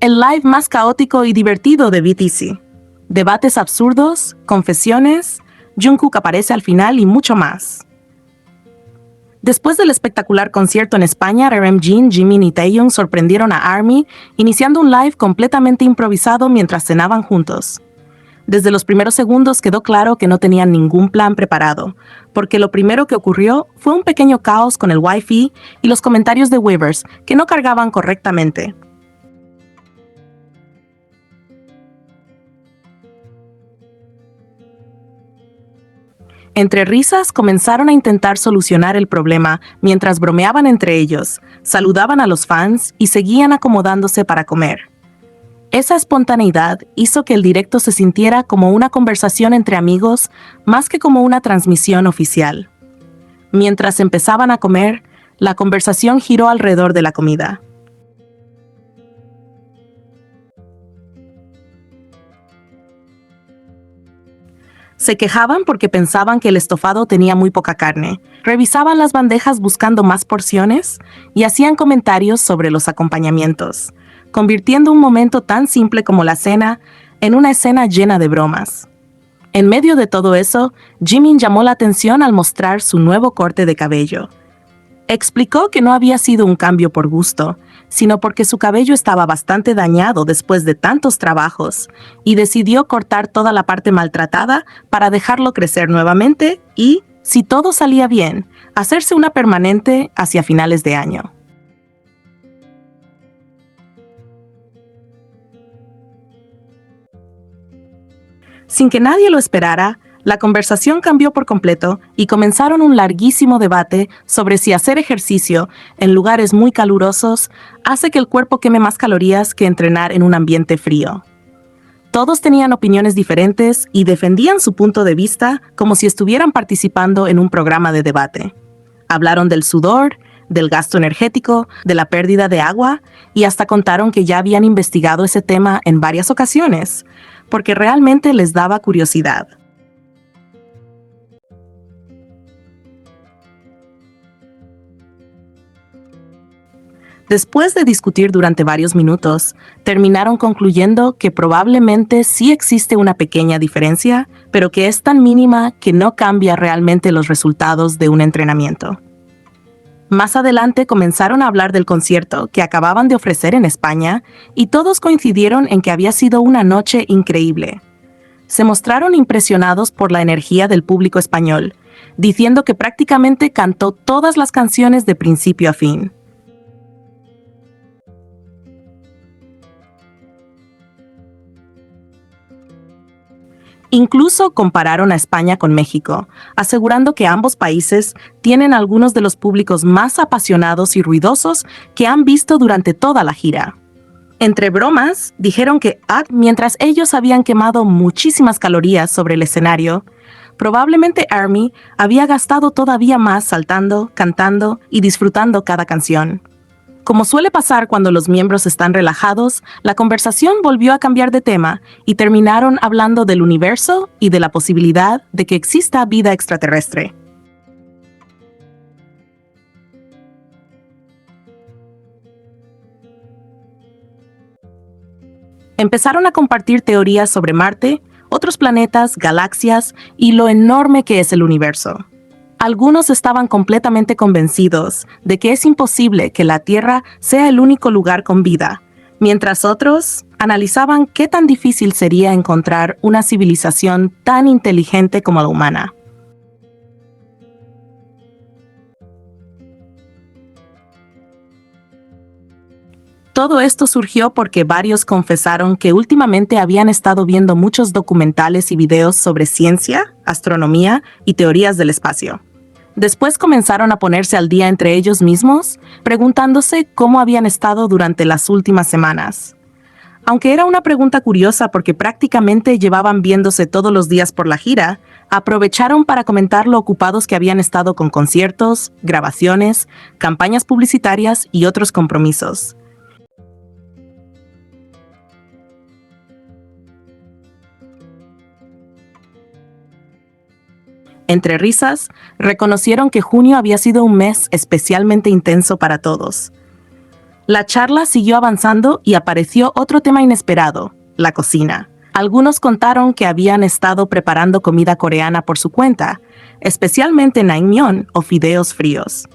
el live más caótico y divertido de BTC. Debates absurdos, confesiones, Jungkook aparece al final y mucho más. Después del espectacular concierto en España, RM Jin, Jimin y Taeyong sorprendieron a ARMY, iniciando un live completamente improvisado mientras cenaban juntos. Desde los primeros segundos quedó claro que no tenían ningún plan preparado, porque lo primero que ocurrió fue un pequeño caos con el Wi-Fi y los comentarios de Weverse que no cargaban correctamente. Entre risas comenzaron a intentar solucionar el problema mientras bromeaban entre ellos, saludaban a los fans y seguían acomodándose para comer. Esa espontaneidad hizo que el directo se sintiera como una conversación entre amigos más que como una transmisión oficial. Mientras empezaban a comer, la conversación giró alrededor de la comida. Se quejaban porque pensaban que el estofado tenía muy poca carne, revisaban las bandejas buscando más porciones y hacían comentarios sobre los acompañamientos, convirtiendo un momento tan simple como la cena en una escena llena de bromas. En medio de todo eso, Jimin llamó la atención al mostrar su nuevo corte de cabello. Explicó que no había sido un cambio por gusto, sino porque su cabello estaba bastante dañado después de tantos trabajos, y decidió cortar toda la parte maltratada para dejarlo crecer nuevamente y, si todo salía bien, hacerse una permanente hacia finales de año. Sin que nadie lo esperara, la conversación cambió por completo y comenzaron un larguísimo debate sobre si hacer ejercicio en lugares muy calurosos hace que el cuerpo queme más calorías que entrenar en un ambiente frío. Todos tenían opiniones diferentes y defendían su punto de vista como si estuvieran participando en un programa de debate. Hablaron del sudor, del gasto energético, de la pérdida de agua y hasta contaron que ya habían investigado ese tema en varias ocasiones, porque realmente les daba curiosidad. Después de discutir durante varios minutos, terminaron concluyendo que probablemente sí existe una pequeña diferencia, pero que es tan mínima que no cambia realmente los resultados de un entrenamiento. Más adelante comenzaron a hablar del concierto que acababan de ofrecer en España y todos coincidieron en que había sido una noche increíble. Se mostraron impresionados por la energía del público español, diciendo que prácticamente cantó todas las canciones de principio a fin. Incluso compararon a España con México, asegurando que ambos países tienen algunos de los públicos más apasionados y ruidosos que han visto durante toda la gira. Entre bromas, dijeron que mientras ellos habían quemado muchísimas calorías sobre el escenario, probablemente ARMY había gastado todavía más saltando, cantando y disfrutando cada canción. Como suele pasar cuando los miembros están relajados, la conversación volvió a cambiar de tema y terminaron hablando del universo y de la posibilidad de que exista vida extraterrestre. Empezaron a compartir teorías sobre Marte, otros planetas, galaxias y lo enorme que es el universo. Algunos estaban completamente convencidos de que es imposible que la Tierra sea el único lugar con vida, mientras otros analizaban qué tan difícil sería encontrar una civilización tan inteligente como la humana. Todo esto surgió porque varios confesaron que últimamente habían estado viendo muchos documentales y videos sobre ciencia, astronomía y teorías del espacio. Después comenzaron a ponerse al día entre ellos mismos, preguntándose cómo habían estado durante las últimas semanas. Aunque era una pregunta curiosa porque prácticamente llevaban viéndose todos los días por la gira, aprovecharon para comentar lo ocupados que habían estado con conciertos, grabaciones, campañas publicitarias y otros compromisos. Entre risas, reconocieron que junio había sido un mes especialmente intenso para todos. La charla siguió avanzando y apareció otro tema inesperado, la cocina. Algunos contaron que habían estado preparando comida coreana por su cuenta, especialmente naengmyeon o fideos fríos.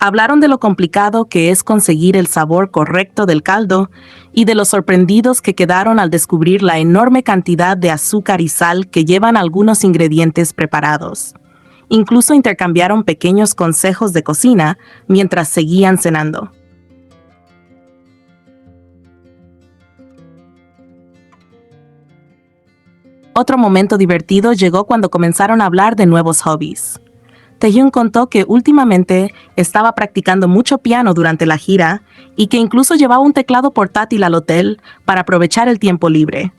Hablaron de lo complicado que es conseguir el sabor correcto del caldo y de los sorprendidos que quedaron al descubrir la enorme cantidad de azúcar y sal que llevan algunos ingredientes preparados. Incluso intercambiaron pequeños consejos de cocina mientras seguían cenando. Otro momento divertido llegó cuando comenzaron a hablar de nuevos hobbies. Taehyung contó que últimamente estaba practicando mucho piano durante la gira y que incluso llevaba un teclado portátil al hotel para aprovechar el tiempo libre.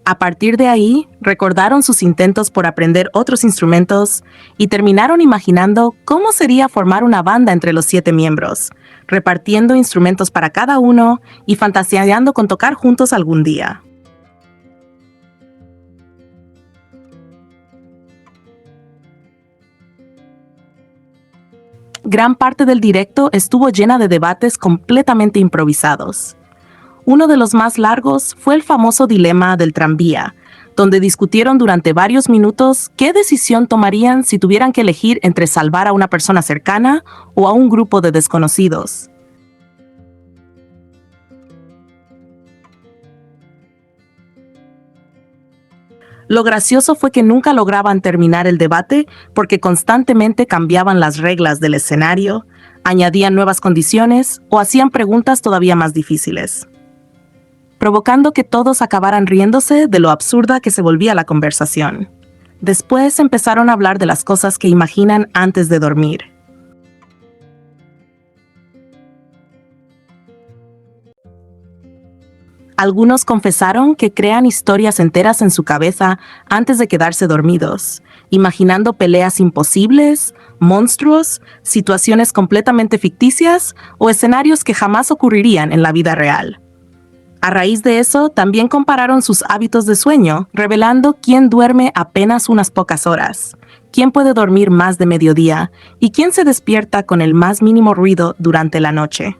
A partir de ahí, recordaron sus intentos por aprender otros instrumentos y terminaron imaginando cómo sería formar una banda entre los 7 miembros, repartiendo instrumentos para cada uno y fantaseando con tocar juntos algún día. Gran parte del directo estuvo llena de debates completamente improvisados. Uno de los más largos fue el famoso dilema del tranvía, donde discutieron durante varios minutos qué decisión tomarían si tuvieran que elegir entre salvar a una persona cercana o a un grupo de desconocidos. Lo gracioso fue que nunca lograban terminar el debate porque constantemente cambiaban las reglas del escenario, añadían nuevas condiciones o hacían preguntas todavía más difíciles, provocando que todos acabaran riéndose de lo absurda que se volvía la conversación. Después empezaron a hablar de las cosas que imaginan antes de dormir. Algunos confesaron que crean historias enteras en su cabeza antes de quedarse dormidos, imaginando peleas imposibles, monstruos, situaciones completamente ficticias o escenarios que jamás ocurrirían en la vida real. A raíz de eso, también compararon sus hábitos de sueño, revelando quién duerme apenas unas pocas horas, quién puede dormir más de mediodía y quién se despierta con el más mínimo ruido durante la noche.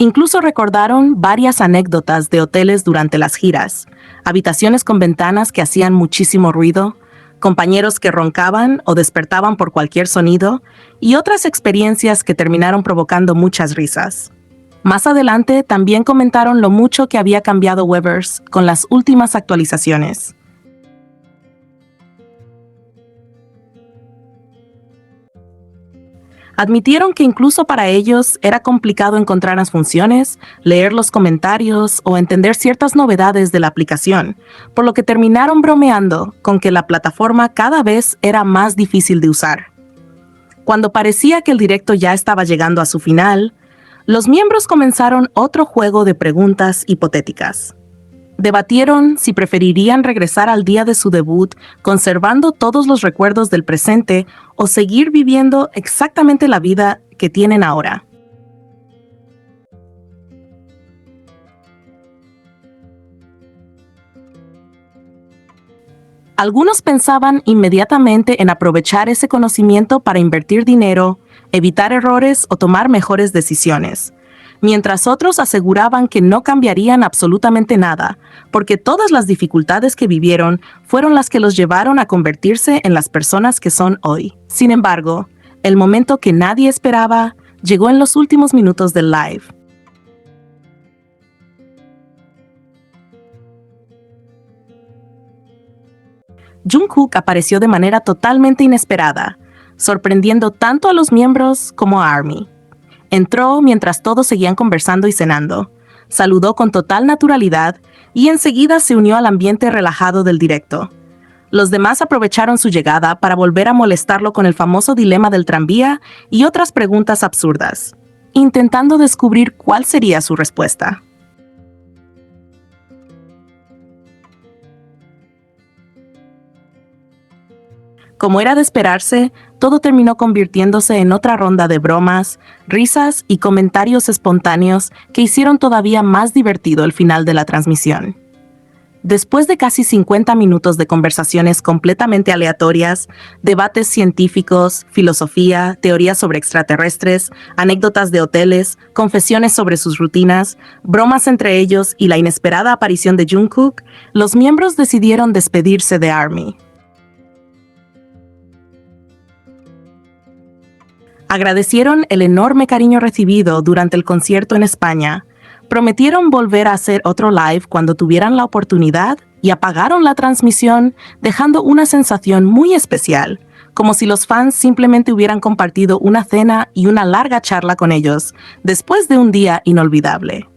Incluso recordaron varias anécdotas de hoteles durante las giras, habitaciones con ventanas que hacían muchísimo ruido, compañeros que roncaban o despertaban por cualquier sonido, y otras experiencias que terminaron provocando muchas risas. Más adelante también comentaron lo mucho que había cambiado Weverse con las últimas actualizaciones. Admitieron que incluso para ellos era complicado encontrar las funciones, leer los comentarios o entender ciertas novedades de la aplicación, por lo que terminaron bromeando con que la plataforma cada vez era más difícil de usar. Cuando parecía que el directo ya estaba llegando a su final, los miembros comenzaron otro juego de preguntas hipotéticas. Debatieron si preferirían regresar al día de su debut conservando todos los recuerdos del presente o seguir viviendo exactamente la vida que tienen ahora. Algunos pensaban inmediatamente en aprovechar ese conocimiento para invertir dinero, evitar errores o tomar mejores decisiones, mientras otros aseguraban que no cambiarían absolutamente nada, porque todas las dificultades que vivieron fueron las que los llevaron a convertirse en las personas que son hoy. Sin embargo, el momento que nadie esperaba llegó en los últimos minutos del live. Jungkook apareció de manera totalmente inesperada, sorprendiendo tanto a los miembros como a ARMY. Entró mientras todos seguían conversando y cenando, saludó con total naturalidad y enseguida se unió al ambiente relajado del directo. Los demás aprovecharon su llegada para volver a molestarlo con el famoso dilema del tranvía y otras preguntas absurdas, intentando descubrir cuál sería su respuesta. Como era de esperarse, todo terminó convirtiéndose en otra ronda de bromas, risas y comentarios espontáneos que hicieron todavía más divertido el final de la transmisión. Después de casi 50 minutos de conversaciones completamente aleatorias, debates científicos, filosofía, teorías sobre extraterrestres, anécdotas de hoteles, confesiones sobre sus rutinas, bromas entre ellos y la inesperada aparición de Jungkook, los miembros decidieron despedirse de ARMY. Agradecieron el enorme cariño recibido durante el concierto en España, prometieron volver a hacer otro live cuando tuvieran la oportunidad y apagaron la transmisión, dejando una sensación muy especial, como si los fans simplemente hubieran compartido una cena y una larga charla con ellos, después de un día inolvidable.